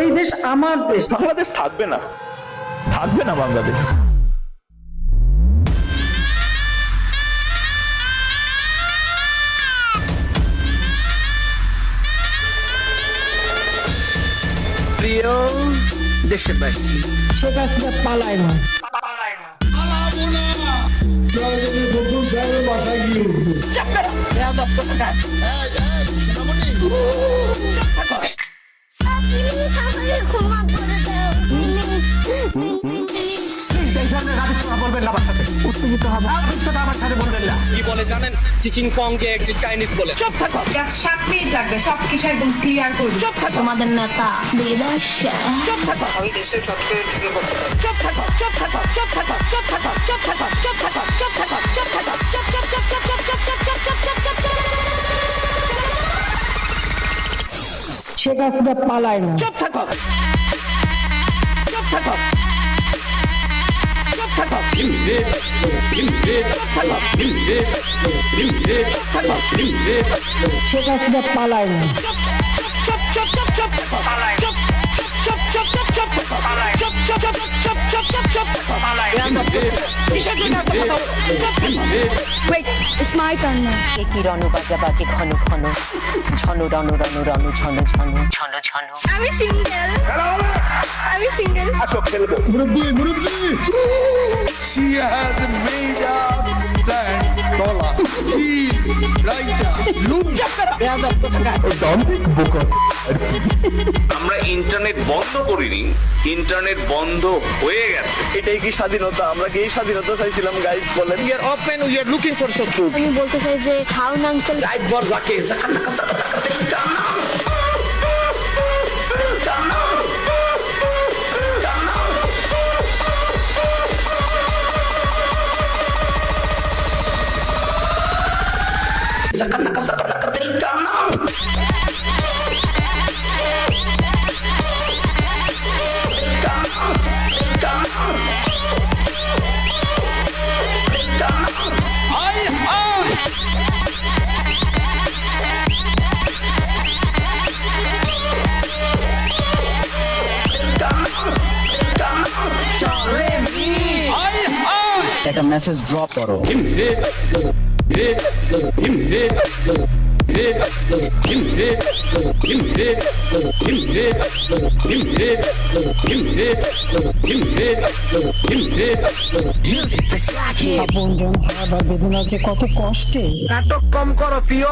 এই দেশ আমার দেশ। বাংলাদেশ থাকবে না, থাকবে না বাংলাদেশ। প্রিয় দেশবাসী, শেখ হাসিনা পালায় না। বাসায় গিয়ে উঠবো। ক্ষমা করে দাও। কি বলে জানেন? চিচিং পংকে এক চাইনিজ বলে। চুপ থাকো। জাস্ট 7 মিনিট লাগবে সবকিছু একদম ক্লিয়ার করবো। চুপ থাকো। তোমাদের নেতা বিদায়। চুপ থাকো। আমি দেশের চটকে ঢুকে পড়তে পারি। চুপ থাকো। চুপ থাকো। চুপ থাকো। চুপ থাকো। চুপ থাকো। চুপ থাকো। চুপ থাকো। চুপ থাকো। চুপ চুপ চুপ চুপ চুপ চুপ চুপ চুপ চুপ চুপ চুপ চুপ। শেখ হাসিনা পালায় না। চুপ থাকো। চুপ থাকো। চুপ থাকো। শেখ হাসিনা পালায় না। চুপ চুপ চুপ চুপ চুপ পালায়। চুপ চুপ চুপ চুপ চুপ চুপ পালায়। চুপ চুপ চুপ চুপ চুপ চুপ চুপ চুপ পালায়। কিসের জন্য এত কথা বলো? চুপ থাকো। Wait, it's my turn now. কি রণু বাজা বাজে ঘন ঘন ঝন রণ রণ রণ ঝন ঝন ঝন ঝন। আমি সিঙ্গেল। আমি single. She has made us stand taller. She brighter. Look. আমরা ইন্টারনেট বন্ধ করিনি, ইন্টারনেট বন্ধ হয়ে গেছে। এটাই কি স্বাধীনতা? আমরা কি এই স্বাধীনতা চাইছিলাম? গাইস বলেন। We are open, we are looking for truth. আমি বলতে চাই যে খাউন আঙ্কেল। রাইট বর যাকে একটা মেসেজ ড্রপ করো। আপনজন হারাবার বেদনা যে কত কষ্টে। নাটক কম করো প্রিয়।